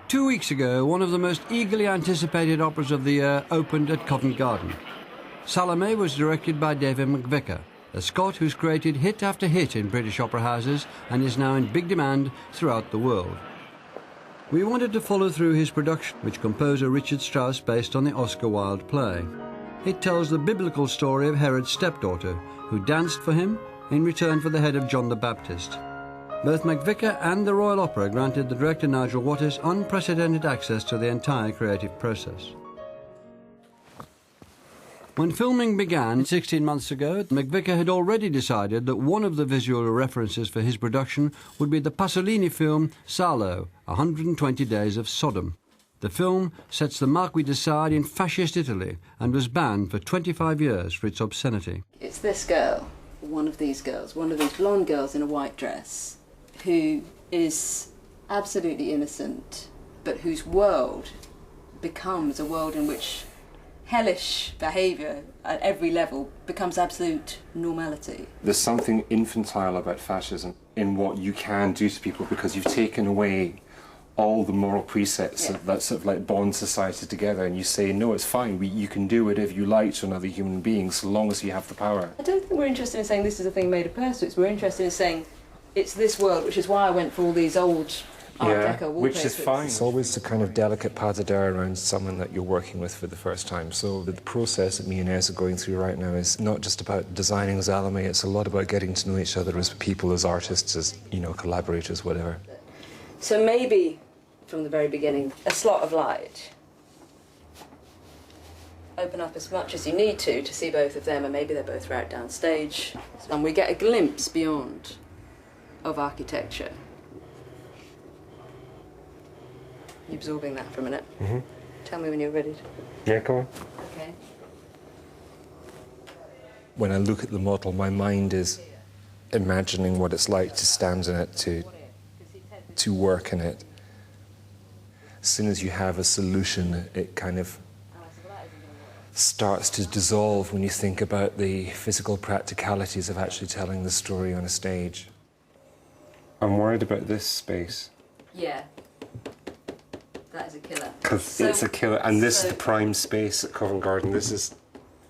2 weeks ago, one of the most eagerly anticipated operas of the year opened at Covent Garden. Salome was directed by David MacVicar, a Scot who's created hit after hit in British opera houses and is now in big demand throughout the world. We wanted to follow through his production, which composer Richard Strauss based on the Oscar Wilde play. It tells the biblical story of Herod's stepdaughter, who danced for him in return for the head of John the Baptist. Both MacVicar and the Royal Opera granted the director Nigel Waters unprecedented access to the entire creative process. When filming began 16 months ago, MacVicar had already decided that one of the visual references for his production would be the Pasolini film Salome, 120 Days of Sodom. The film sets the Marquis de Sade in fascist Italy and was banned for 25 years for its obscenity. It's this girl, one of these blonde girls in a white dress, who is absolutely innocent, but whose world becomes a world in which hellish behaviour at every level becomes absolute normality. There's something infantile about fascism in what you can do to people because you've taken away all the moral precepts that sort of like bond society together, and you say, no, it's fine, you can do whatever you like to another human being so long as you have the power. I don't think we're interested in saying this is a thing made of persons. We're interested in saying it's this world, which is why I went for all these old Art Deco wallpapers. Which is fine. It's always the kind of delicate pas de deux around someone that you're working with for the first time. So the process that me and Ez are going through right now is not just about designing Salome, it's a lot about getting to know each other as people, as artists, as, you know, collaborators, whatever. So maybe, from the very beginning, a slot of light. Open up as much as you need to see both of them, and maybe they're both right downstage. And we get a glimpse beyond of architecture. You absorbing that for a minute? Mm-hmm. Tell me when you're ready. Yeah, go on. Okay. When I look at the model, my mind is imagining what it's like to stand in it, to work in it. As soon as you have a solution, it kind of starts to dissolve when you think about the physical practicalities of actually telling the story on a stage. I'm worried about this space. Yeah. That is a killer. Because it's a killer, and this is the prime space at Covent Garden. This is,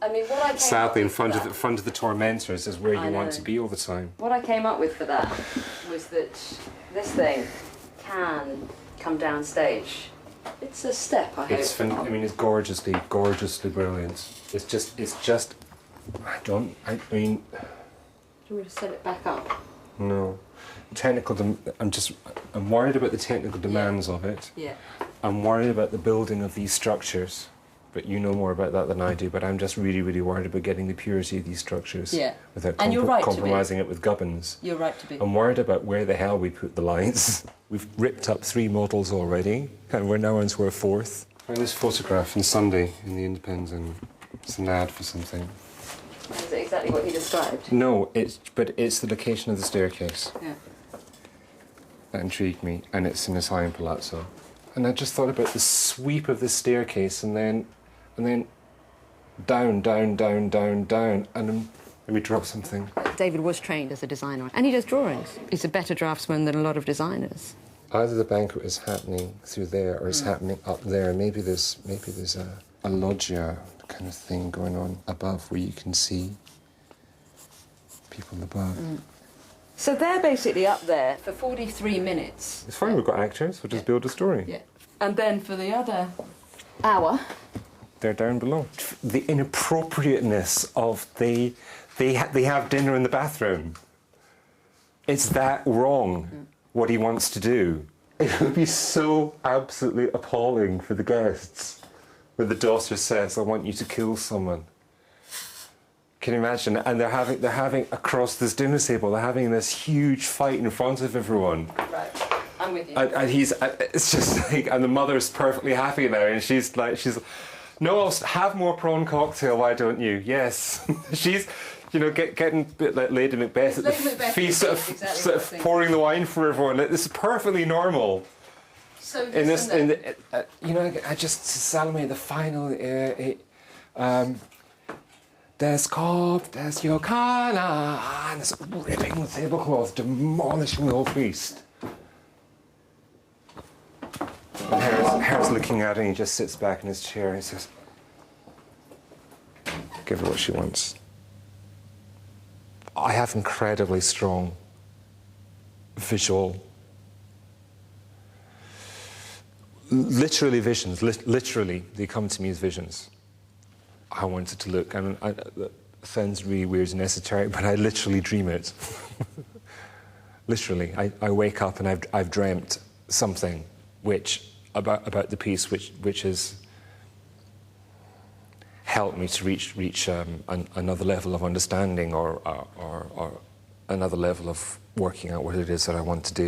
I mean, what I came sadly, in up with front of the tormentors is where you want to be all the time. What I came up with for that was that this thing can come down stage. It's a step, I hope. I mean, it's gorgeously brilliant. It's just. I mean. Do you want me to set it back up? No. I'm worried about the technical demands of it. Yeah. I'm worried about the building of these structures, but you know more about that than I do, but I'm just really, really worried about getting the purity of these structures without compromising it with gubbins. You're right to be. I'm worried about where the hell we put the lights. We've ripped up 3 models already, and we're now onto our 4th. I found this photograph on Sunday in the Independent. It's an ad for something. Is it exactly what he described? No, but it's the location of the staircase. Yeah. That intrigued me, and it's in his high palazzo. And I just thought about the sweep of the staircase, and then down, and then let me drop something. David was trained as a designer, and he does drawings. He's a better draftsman than a lot of designers. Either the banquet is happening through there, or it's happening up there. Maybe there's a loggia kind of thing going on above where you can see people above. Mm. So they're basically up there for 43 minutes. It's fine, we've got actors, we'll just build a story. Yeah. And then for the other hour... They're down below. The inappropriateness of they have dinner in the bathroom. It's that wrong, what he wants to do. It would be so absolutely appalling for the guests when the daughter says, I want you to kill someone. Can you imagine? And they're having across this dinner table, they're having this huge fight in front of everyone. Right, I'm with you. And it's just like, and the mother's perfectly happy there, and she's no, I'll have more prawn cocktail, why don't you? Yes. She's, you know, getting a bit like Lady Macbeth at the feast, sort of pouring the wine for everyone. It's perfectly normal. So you know, I just, Salome, the final, Des Cobb, Des Yokana, and it's ripping the tablecloth, demolishing the whole feast. And Harry's looking at it and he just sits back in his chair and he says, give her what she wants. I have incredibly strong visual, literally visions, literally, they come to me as visions. I want it to look, and that sounds really weird and esoteric, but I literally dream it. Literally, I wake up and I've dreamt something about the piece which has helped me to reach another level of understanding or another level of working out what it is that I want to do.